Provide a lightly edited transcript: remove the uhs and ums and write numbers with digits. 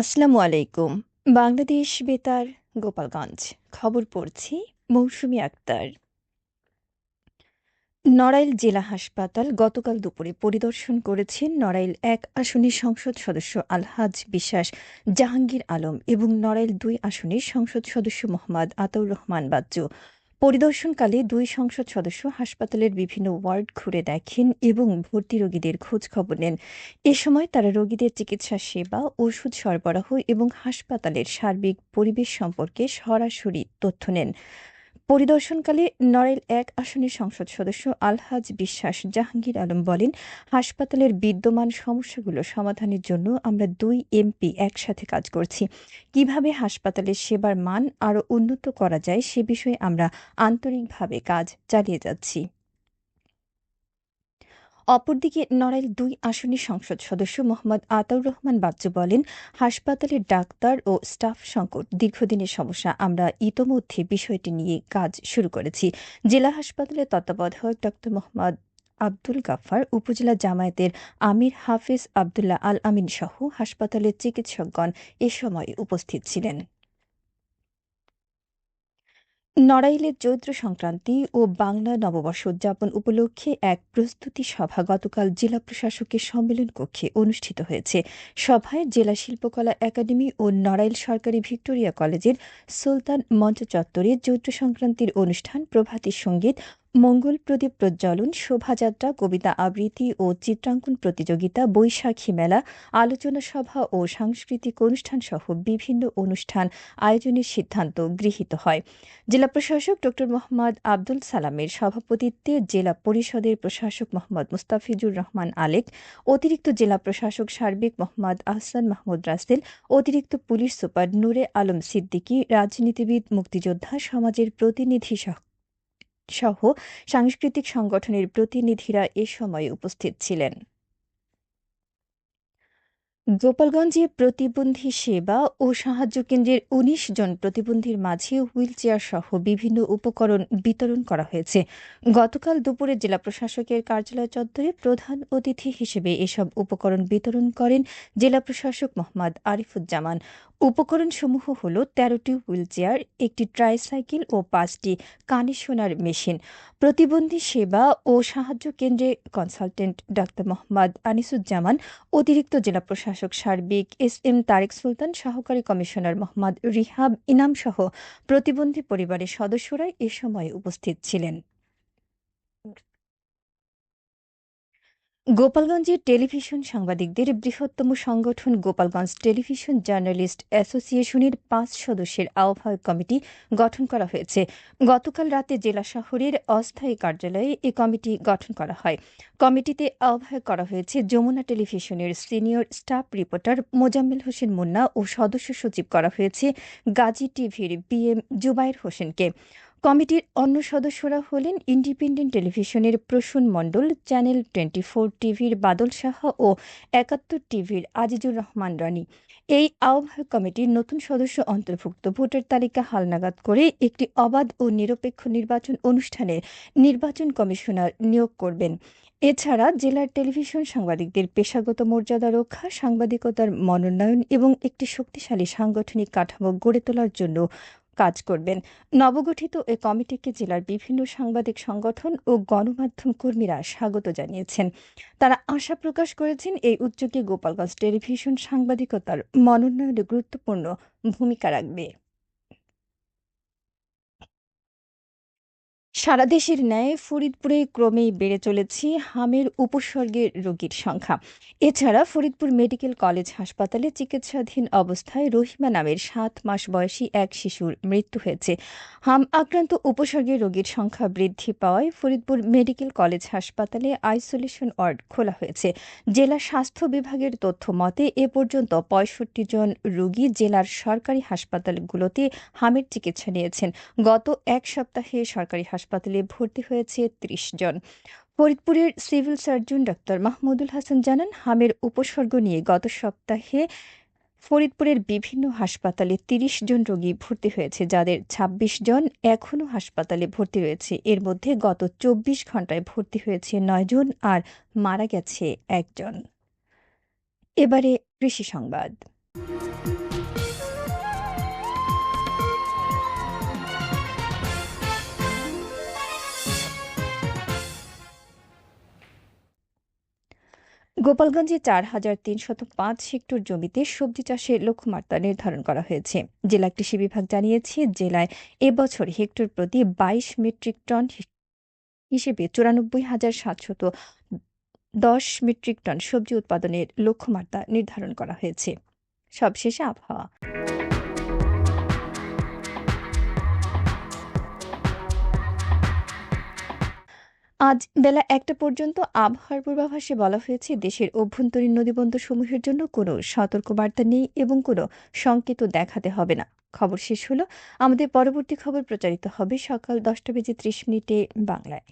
আসসালামু আলাইকুম। বাংলাদেশ বেতার, গোপালগঞ্জ। খবর পড়ছি মৌসুমী আক্তার। নড়াইল জেলা হাসপাতাল গতকাল দুপুরে পরিদর্শন করেছেন নড়াইল-১ আসনের সংসদ সদস্য আলহাজ বিশ্বাস জাহাঙ্গীর আলম এবং নড়াইল-২ আসনের সংসদ সদস্য মোহাম্মদ আতাউর রহমান বাচ্চু। পরিদর্শনকালে দুই সংসদ সদস্য হাসপাতালের বিভিন্ন ওয়ার্ড ঘুরে দেখেন এবং ভর্তি রোগীদের খোঁজ খবর নেন। এ সময় তারা রোগীদের চিকিৎসা সেবা, ওষুধ সরবরাহ এবং হাসপাতালের সার্বিক পরিবেশ সম্পর্কে সরাসরি তথ্য নেন। পরিদর্শনকালে নড়াইল-১ আসনের সংসদ সদস্য আলহাজ বিশ্বাস জাহাঙ্গীর আলম বলেন, হাসপাতালের বিদ্যমান সমস্যাগুলো সমাধানের জন্য আমরা দুই এমপি একসাথে কাজ করছি। কিভাবে হাসপাতালের সেবার মান আরও উন্নত করা যায় সে বিষয়ে আমরা আন্তরিকভাবে কাজ চালিয়ে যাচ্ছি। অপরদিকে নড়াইল-২ আসনের সংসদ সদস্য মোহাম্মদ আতাউর রহমান বাচ্চু বলেন, হাসপাতালের ডাক্তার ও স্টাফ সংকট দীর্ঘদিনের সমস্যা। আমরা ইতোমধ্যে বিষয়টি নিয়ে কাজ শুরু করেছি। জেলা হাসপাতালের তত্ত্বাবধায়ক ড মোহাম্মদ আব্দুল গাফফার, উপজেলা জামায়াতের আমির হাফেজ আবদুল্লাহ আল আমিন সহ হাসপাতালের চিকিৎসকগণ এ সময় উপস্থিত ছিলেন। নড়াইলের চৈত্র সংক্রান্তি ও বাংলা নববর্ষ উদযাপন উপলক্ষে এক প্রস্তুতি সভা গতকাল জেলা প্রশাসকের সম্মেলন কক্ষে অনুষ্ঠিত হয়েছে। সভায় জেলা শিল্পকলা একাডেমি ও নড়াইল সরকারি ভিক্টোরিয়া কলেজের সুলতান মঞ্চ চত্বরে চৈত্র সংক্রান্তির অনুষ্ঠান, প্রভাতী সঙ্গীত, মঙ্গল প্রদীপ প্রজ্বলন, শোভাযাত্রা, কবিতা আবৃত্তি ও চিত্রাঙ্কন প্রতিযোগিতা, বৈশাখী মেলা, আলোচনা সভা ও সাংস্কৃতিক অনুষ্ঠান সহ বিভিন্ন অনুষ্ঠান আয়োজনের সিদ্ধান্ত গৃহীত হয়। জেলা প্রশাসক ড মোহাম্মদ আব্দুল সালামের সভাপতিত্বে জেলা পরিষদের প্রশাসক মোহাম্মদ মুস্তাফিজুর রহমান আলেক, অতিরিক্ত জেলা প্রশাসক সার্বিক মোহাম্মদ আহসান মাহমুদ রাসেল, অতিরিক্ত পুলিশ সুপার নূরে আলম সিদ্দিকী, রাজনীতিবিদ, মুক্তিযোদ্ধা, সমাজের প্রতিনিধি সহ সাংস্কৃতিক সংগঠনের প্রতিনিধিরা এ সময় উপস্থিত ছিলেন। গোপালগঞ্জে প্রতিবন্ধী সেবা ও সাহায্য কেন্দ্রের ১৯ জন প্রতিবন্ধীর মাঝে হুইলচেয়ার সহ বিভিন্ন উপকরণ বিতরণ করা হয়েছে। গতকাল দুপুরে জেলা প্রশাসকের কার্যালয় চত্বরে প্রধান অতিথি হিসেবে এসব উপকরণ বিতরণ করেন জেলা প্রশাসক মোহাম্মদ আরিফুজ্জামান। উপকরণসমূহ হল ১৩টি হুইলচেয়ার, একটি ট্রাইসাইকেল ও ৫টি কানে শোনার মেশিন। প্রতিবন্ধী সেবা ও সাহায্য কেন্দ্রে কনসালটেন্ট ডাক্তার মোহাম্মদ আনিসুজ্জামান, অতিরিক্ত জেলা প্রশাসক সার্বিক এস তারেক সুলতান, সহকারী কমিশনার মোহাম্মদ রিহাব ইনাম সহ প্রতিবন্ধী পরিবারের সদস্যরা এ সময় উপস্থিত ছিলেন। গোপালগঞ্জের টেলিভিশন সাংবাদিকদের বৃহত্তম সংগঠন গোপালগঞ্জ টেলিভিশন জার্নালিস্ট অ্যাসোসিয়েশনের ৫ সদস্যের আহ্বায়ক কমিটি গঠন করা হয়েছে। গতকাল রাতে জেলা শহরের অস্থায়ী কার্যালয়ে এ কমিটি গঠন করা হয়। কমিটিতে আহ্বায়ক করা হয়েছে যমুনা টেলিভিশনের senior staff reporter Mozammel Hossain Munna ও সদস্য সচিব করা হয়েছে গাজী টিভির বিএম জুবায়ের হোসেনকে। কমিটির অন্য সদস্যরা হলেন ইন্ডিপেন্ডেন্ট টেলিভিশনের প্রসূন মণ্ডল, চ্যানেল 24 টিভির বাদল সাহা ও ৭১ টিভির আজিজুর রহমান রানী। এই আহ্বায়ক কমিটির নতুন সদস্য অন্তর্ভুক্ত ভোটার তালিকা হালনাগাদ করে একটি অবাধ ও নিরপেক্ষ নির্বাচন অনুষ্ঠানে নির্বাচন কমিশনার নিয়োগ করবেন। এছাড়া জেলার টেলিভিশন সাংবাদিকদের পেশাগত মর্যাদা রক্ষা, সাংবাদিকতার মনোনয়ন এবং একটি শক্তিশালী সাংগঠনিক কাঠামো গড়ে তোলার জন্য কাজ করবেন। নবগঠিত এ কমিটিকে জেলার বিভিন্ন সাংবাদিক সংগঠন ও গণমাধ্যম কর্মীরা স্বাগত জানিয়েছেন। তারা আশা প্রকাশ করেছেন এই উদ্যোগে গোপালগঞ্জ টেলিভিশন সাংবাদিকতার মনোনয়নে গুরুত্বপূর্ণ ভূমিকা রাখবে। সারা দেশের ন্যায় ফরিদপুরে ক্রমেই বেড়ে চলেছে হামের উপসর্গের রোগীর সংখ্যা। এছাড়া ফরিদপুর মেডিকেল কলেজ হাসপাতালে চিকিৎসাধীন অবস্থায় রহিমা নামের ৭ মাস বয়সী এক শিশুর মৃত্যু হয়েছে। হাম আক্রান্ত উপসর্গের রোগীর সংখ্যা বৃদ্ধি পাওয়ায় ফরিদপুর মেডিকেল কলেজ হাসপাতালে আইসোলেশন ওয়ার্ড খোলা হয়েছে। জেলা স্বাস্থ্য বিভাগের তথ্য মতে এ পর্যন্ত ৬৫ জন রোগী জেলার সরকারি হাসপাতালগুলোতে হামের চিকিৎসা নিয়েছেন। গত এক সপ্তাহে সরকারি হাসপাতালে ভর্তি হয়েছে ৩০ জন। ফরিদপুরের civil surgeon doctor Mahmudul Hasan জানান, হামের উপসর্গ নিয়ে গত সপ্তাহে ফরিদপুরের বিভিন্ন হাসপাতালে ৩০ জন রোগী ভর্তি হয়েছে, যাদের ২৬ জন এখনও হাসপাতালে ভর্তি রয়েছে। এর মধ্যে গত ২৪ ঘণ্টায় ভর্তি হয়েছে ৯ জন আর মারা গেছে ১ জন। এবারে কৃষি সংবাদ। গোপালগঞ্জে ৪,৩০৫ হেক্টর জমিতে সবজি চাষের লক্ষ্যমাত্রা নির্ধারণ করা হয়েছে। জেলা কৃষি বিভাগ জানিয়েছে, জেলায় এবছর হেক্টর প্রতি ২২ মেট্রিক টন হিসেবে ৯৪,৭১০ মেট্রিক টন সবজি উৎপাদনের লক্ষ্যমাত্রা নির্ধারণ করা হয়েছে। সবশেষে আবহাওয়া। আজ বেলা ১টা পর্যন্ত আবহাওয়ার পূর্বাভাসে বলা হয়েছে, দেশের অভ্যন্তরীণ নদীবন্দরসমূহের জন্য কোনো সতর্কবার্তা নেই এবং কোনো সংকেতও দেখাতে হবে না। খবর শেষ হলো। আমাদের পরবর্তী খবর প্রচারিত হবে সকাল ১০টা বেজে ৩০ মিনিটে বাংলায়।